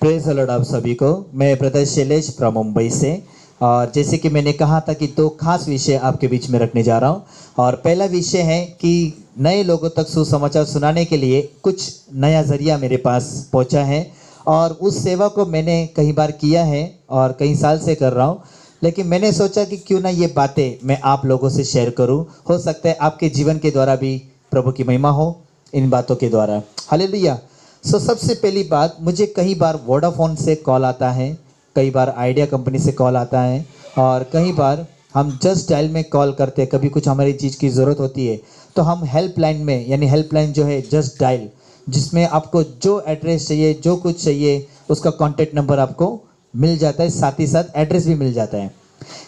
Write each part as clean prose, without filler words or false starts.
Praise the Lord आप सभी को। मैं ब्रदर शैलेश फ्रॉम मुंबई से। और जैसे कि मैंने कहा था कि दो खास विषय आपके बीच में रखने जा रहा हूँ। और पहला विषय है कि नए लोगों तक सुसमाचार सुनाने के लिए कुछ नया ज़रिया मेरे पास पहुँचा है। और उस सेवा को मैंने कई बार किया है और कई साल से कर रहा हूँ। लेकिन मैंने सोचा कि क्यों ना ये बातें मैं आप लोगों से शेयर करूँ। हो सकता है आपके जीवन के द्वारा भी प्रभु की महिमा हो इन बातों के द्वारा। हालेलुया। सबसे पहली बात, मुझे कई बार वोडाफोन से कॉल आता है, कई बार आइडिया कंपनी से कॉल आता है, और कई बार हम जस्ट डायल में कॉल करते हैं। कभी कुछ हमारी चीज़ की ज़रूरत होती है तो हम हेल्पलाइन में, यानी हेल्पलाइन जो है जस्ट डायल, जिसमें आपको जो एड्रेस चाहिए, जो कुछ चाहिए, उसका कॉन्टेक्ट नंबर आपको मिल जाता है, साथ ही साथ एड्रेस भी मिल जाता है।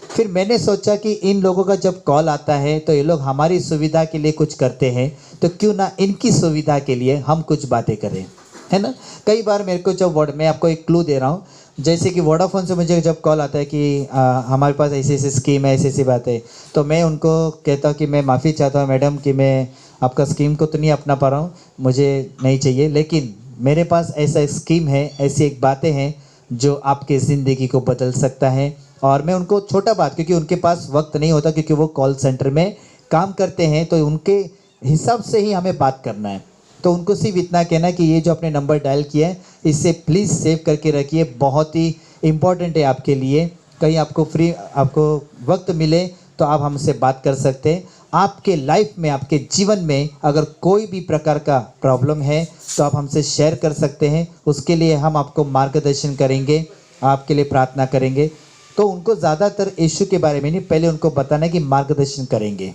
फिर मैंने सोचा कि इन लोगों का जब कॉल आता है तो ये लोग हमारी सुविधा के लिए कुछ करते हैं, तो क्यों ना इनकी सुविधा के लिए हम कुछ बातें करें, है ना। कई बार मेरे को जब मैं आपको एक क्लू दे रहा हूँ, जैसे कि वोडाफोन से मुझे जब कॉल आता है कि हमारे पास ऐसी ऐसी स्कीम है, ऐसी ऐसी बात है, तो मैं उनको कहता हूँ कि मैं माफ़ी चाहता हूँ मैडम कि मैं आपका स्कीम को तो नहीं अपना पा रहा हूँ, मुझे नहीं चाहिए, लेकिन मेरे पास ऐसा स्कीम है, ऐसी एक बातें हैं जो आपके ज़िंदगी को बदल सकता है। और मैं उनको छोटा बात, क्योंकि उनके पास वक्त नहीं होता, क्योंकि वो कॉल सेंटर में काम करते हैं, तो उनके हिसाब से ही हमें बात करना है। तो उनको सिर्फ इतना कहना है कि ये जो आपने नंबर डायल किया है इसे प्लीज़ सेव करके रखिए, बहुत ही इम्पोर्टेंट है आपके लिए। कहीं आपको वक्त मिले तो आप हमसे बात कर सकते हैं। आपके लाइफ में, आपके जीवन में अगर कोई भी प्रकार का प्रॉब्लम है तो आप हमसे शेयर कर सकते हैं। उसके लिए हम आपको मार्गदर्शन करेंगे, आपके लिए प्रार्थना करेंगे। तो उनको ज़्यादातर यीशु के बारे में नहीं, पहले उनको बताना है कि मार्गदर्शन करेंगे,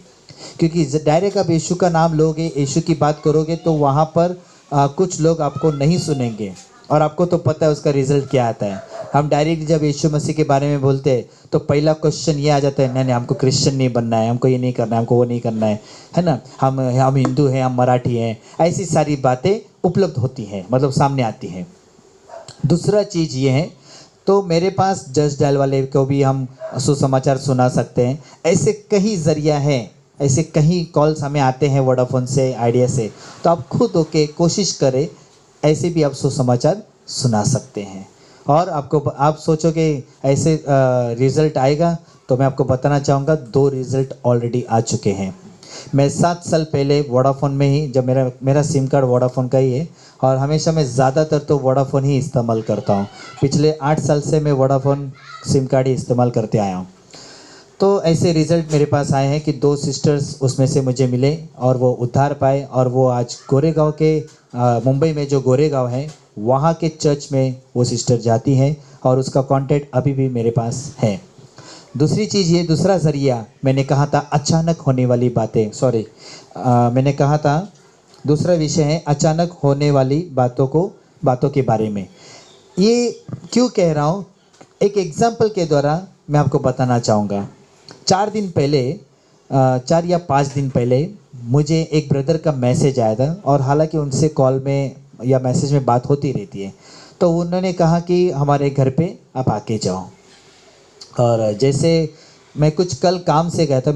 क्योंकि डायरेक्ट आप यीशु का नाम लोगे, यीशु की बात करोगे तो वहाँ पर कुछ लोग आपको नहीं सुनेंगे, और आपको तो पता है उसका रिजल्ट क्या आता है। हम डायरेक्ट जब यीशु मसीह के बारे में बोलते हैं तो पहला क्वेश्चन ये आ जाता है, नहीं नहीं हमको क्रिश्चियन नहीं बनना है, हमको ये नहीं करना है, हमको वो नहीं करना है ना, हम हिंदू हैं, हम मराठी हैं, ऐसी सारी बातें उपलब्ध होती हैं, मतलब सामने आती हैं। दूसरा चीज़ ये है, तो मेरे पास जस्ट डायल वाले को भी हम सुसमाचार सुना सकते हैं। ऐसे कई ज़रिया है, ऐसे कई कॉल्स हमें आते हैं वोडाफोन से, आइडिया से, तो आप खुद होके कोशिश करें, ऐसे भी आप सुसमाचार सुना सकते हैं। और आप सोचोगे ऐसे रिज़ल्ट आएगा, तो मैं आपको बताना चाहूँगा 2 रिज़ल्ट ऑलरेडी आ चुके हैं। मैं 7 साल पहले वोडाफोन में ही, जब मेरा सिम कार्ड वोडाफोन का ही है, और हमेशा मैं ज़्यादातर तो वोडाफोन ही इस्तेमाल करता हूँ। पिछले 8 साल से मैं वोडाफोन सिम कार्ड ही इस्तेमाल करते आया हूँ। तो ऐसे रिज़ल्ट मेरे पास आए हैं कि 2 सिस्टर्स उसमें से मुझे मिले और वो उद्धार पाए, और वो आज गोरेगांव के मुंबई में जो गोरेगांव है वहाँ के चर्च में वो सिस्टर जाती हैं, और उसका कॉन्टैक्ट अभी भी मेरे पास है। दूसरी चीज़ ये, दूसरा ज़रिया मैंने कहा था अचानक होने वाली बातें, मैंने कहा था दूसरा विषय है अचानक होने वाली बातों के बारे में। ये क्यों कह रहा हूँ, एक एग्जाम्पल के द्वारा मैं आपको बताना चाहूँगा। 4 या 5 दिन पहले मुझे एक ब्रदर का मैसेज आया था, और हालांकि उनसे कॉल में या मैसेज में बात होती रहती है। तो उन्होंने कहा कि हमारे घर पे आप आके जाओ। और जैसे मैं कुछ कल काम से गया था,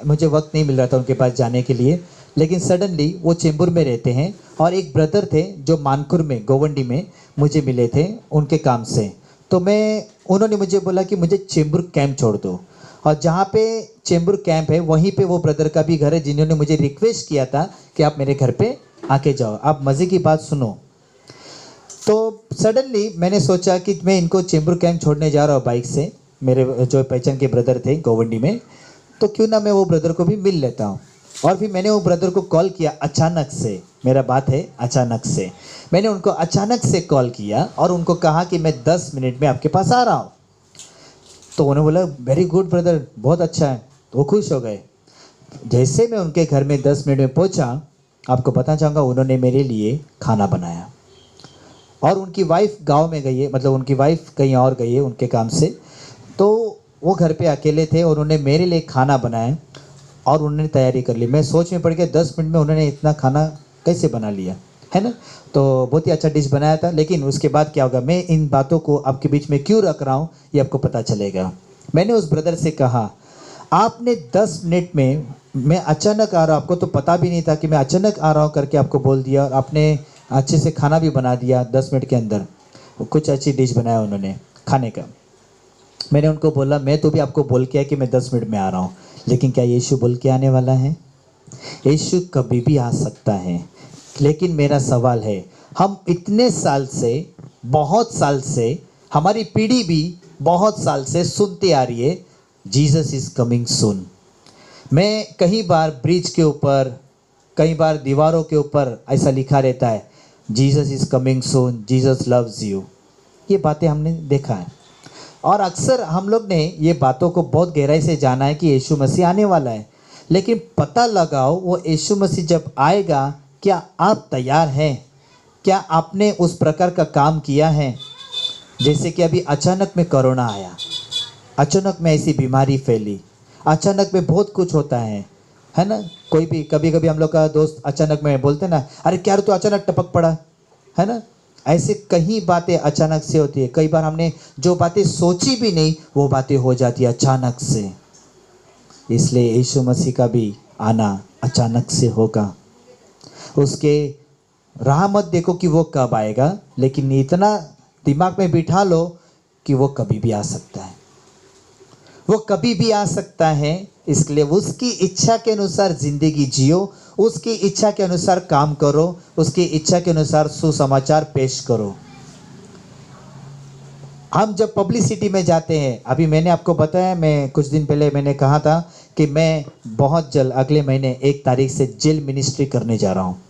मुझे वक्त नहीं मिल रहा था उनके पास जाने के लिए, लेकिन सडनली वो चेंबूर में रहते हैं, और एक ब्रदर थे जो मानकुर में, गोवंडी में मुझे मिले थे उनके काम से। तो उन्होंने मुझे बोला कि मुझे चेंबूर कैंप छोड़ दो, और जहाँ पे चेंबूर कैंप है वहीं पे वो ब्रदर का भी घर है, जिन्होंने मुझे रिक्वेस्ट किया था कि आप मेरे घर पे आके जाओ। आप मज़े की बात सुनो। तो सडनली मैंने सोचा कि मैं इनको चेंबूर कैंप छोड़ने जा रहा हूँ बाइक से, मेरे जो पहचान के ब्रदर थे गोवंडी में, तो क्यों ना मैं वो ब्रदर को भी मिल लेता हूँ। और फिर मैंने वो ब्रदर को कॉल किया अचानक से, मेरा बात है अचानक से, मैंने उनको अचानक से कॉल किया और उनको कहा कि मैं 10 मिनट में आपके पास आ रहा हूँ। तो उन्होंने बोला वेरी गुड ब्रदर, बहुत अच्छा है। तो वो खुश हो गए। जैसे मैं उनके घर में 10 मिनट में पहुँचा, आपको बताना चाहूँगा उन्होंने मेरे लिए खाना बनाया, और उनकी वाइफ गांव में गई है, मतलब उनकी वाइफ कहीं और गई है उनके काम से, तो वो घर पे अकेले थे और उन्होंने मेरे लिए खाना बनाया और उन्होंने तैयारी कर ली। मैं सोच में पड़ गया 10 मिनट में उन्होंने इतना खाना कैसे बना लिया, है ना। तो बहुत ही अच्छा डिश बनाया था। लेकिन उसके बाद क्या होगा, मैं इन बातों को आपके बीच में क्यों रख रहा हूँ ये आपको पता चलेगा। मैंने उस ब्रदर से कहा आपने 10 मिनट में, मैं अचानक आ रहा हूँ, आपको तो पता भी नहीं था कि मैं अचानक आ रहा हूँ करके आपको बोल दिया, और आपने अच्छे से खाना भी बना दिया 10 मिनट के अंदर। कुछ अच्छी डिश बनाया उन्होंने खाने का। मैंने उनको बोला मैं तो भी आपको बोल के आया कि मैं 10 मिनट में आ रहा हूँ, लेकिन क्या यीशु बोल के आने वाला है? यीशु कभी भी आ सकता है। लेकिन मेरा सवाल है, हम इतने साल से, बहुत साल से, हमारी पीढ़ी भी बहुत साल से सुनते आ रही है जीसस इज कमिंग सून। मैं कई बार ब्रिज के ऊपर, कई बार दीवारों के ऊपर ऐसा लिखा रहता है Jesus is coming soon, Jesus loves you. ये बातें हमने देखा है और अक्सर हम लोग ने ये बातों को बहुत गहराई से जाना है कि यीशु मसीह आने वाला है। लेकिन पता लगाओ वो यीशु मसीह जब आएगा, क्या आप तैयार हैं? क्या आपने उस प्रकार का काम किया है? जैसे कि अभी अचानक में कोरोना आया, अचानक में ऐसी बीमारी फैली, अचानक में बहुत कुछ होता है ना। कोई भी कभी कभी हम लोग का दोस्त अचानक में बोलते ना, अरे क्या रे तू अचानक टपक पड़ा, है ना। ऐसे कई बातें अचानक से होती है। कई बार हमने जो बातें सोची भी नहीं वो बातें हो जाती है अचानक से। इसलिए यीशु मसीह का भी आना अचानक से होगा। उसके राह मत देखो कि वो कब आएगा, लेकिन इतना दिमाग में बिठा लो कि वो कभी भी आ सकता है, वो कभी भी आ सकता है। इसलिए उसकी इच्छा के अनुसार ज़िंदगी जियो, उसकी इच्छा के अनुसार काम करो, उसकी इच्छा के अनुसार सुसमाचार पेश करो। हम जब पब्लिसिटी में जाते हैं, अभी मैंने आपको बताया, मैं कुछ दिन पहले मैंने कहा था कि मैं बहुत जल्द अगले महीने 1 तारीख से जेल मिनिस्ट्री करने जा रहा हूँ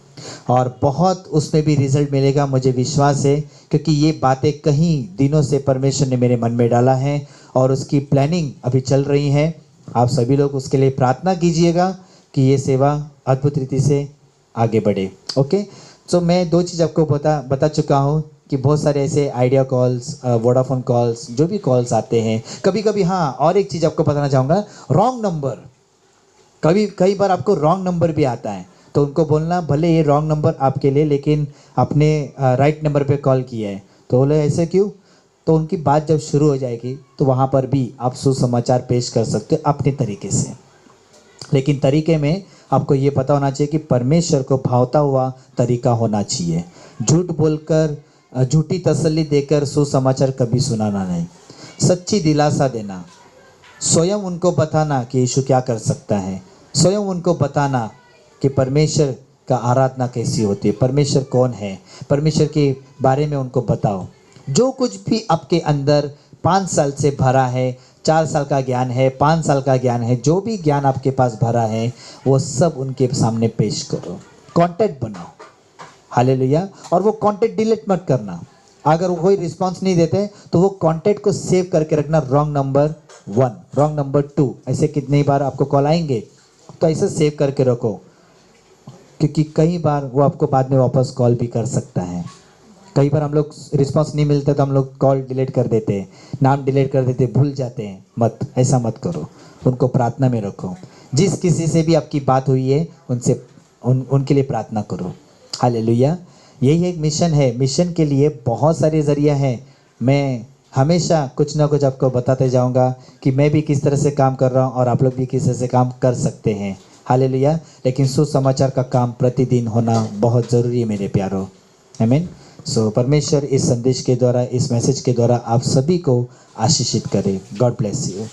और बहुत उसमें भी रिजल्ट मिलेगा, मुझे विश्वास है। क्योंकि ये बातें कई दिनों से परमेश्वर ने मेरे मन में डाला है और उसकी प्लानिंग अभी चल रही है। आप सभी लोग उसके लिए प्रार्थना कीजिएगा कि ये सेवा अद्भुत रीति से आगे बढ़े। ओके, तो मैं 2 चीज़ आपको बता चुका हूँ कि बहुत सारे ऐसे आइडिया कॉल्स, वोडाफोन कॉल्स, जो भी कॉल्स आते हैं कभी कभी। हाँ, और एक चीज़ आपको बताना चाहूँगा, रॉन्ग नंबर, कई बार आपको रॉन्ग नंबर भी आता है, तो उनको बोलना भले ये रॉन्ग नंबर आपके लिए, लेकिन आपने राइट नंबर पे कॉल किया है। तो बोले ऐसे क्यों? तो उनकी बात जब शुरू हो जाएगी तो वहाँ पर भी आप सुसमाचार पेश कर सकते हो अपने तरीके से। लेकिन तरीके में आपको ये पता होना चाहिए कि परमेश्वर को भावता हुआ तरीका होना चाहिए। झूठ बोलकर, झूठी तसल्ली देकर सुसमाचार कभी सुनाना नहीं। सच्ची दिलासा देना, स्वयं उनको बताना कि यीशु क्या कर सकता है, स्वयं उनको बताना कि परमेश्वर का आराधना कैसी होती है, परमेश्वर कौन है, परमेश्वर के बारे में उनको बताओ। जो कुछ भी आपके अंदर 5 साल से भरा है, 4 साल का ज्ञान है, 5 साल का ज्ञान है, जो भी ज्ञान आपके पास भरा है वो सब उनके सामने पेश करो। कांटेक्ट बनाओ, हालेलुया। और वो कांटेक्ट डिलीट मत करना। अगर वो कोई रिस्पांस नहीं देते तो वो कांटेक्ट को सेव करके रखना, रॉन्ग नंबर 1, रॉन्ग नंबर 2, ऐसे कितनी बार आपको कॉल आएंगे तो ऐसे सेव करके रखो, क्योंकि कई बार वो आपको बाद में वापस कॉल भी कर सकता है। कई बार हम लोग रिस्पांस नहीं मिलता तो हम लोग कॉल डिलीट कर देते हैं, नाम डिलीट कर देते हैं, भूल जाते हैं। मत, ऐसा मत करो, उनको प्रार्थना में रखो। जिस किसी से भी आपकी बात हुई है उनसे उनके लिए प्रार्थना करो। हालेलुया। यही एक मिशन है। मिशन के लिए बहुत सारे ज़रिया हैं। मैं हमेशा कुछ ना कुछ आपको बताते जाऊंगा कि मैं भी किस तरह से काम कर रहा हूं और आप लोग भी किस तरह से काम कर सकते हैं। हालेलुया। लेकिन सुसमाचार का काम प्रतिदिन होना बहुत ज़रूरी है मेरे प्यारों। आमीन। सो परमेश्वर इस संदेश के द्वारा, इस मैसेज के द्वारा आप सभी को आशीषित करे। God bless you.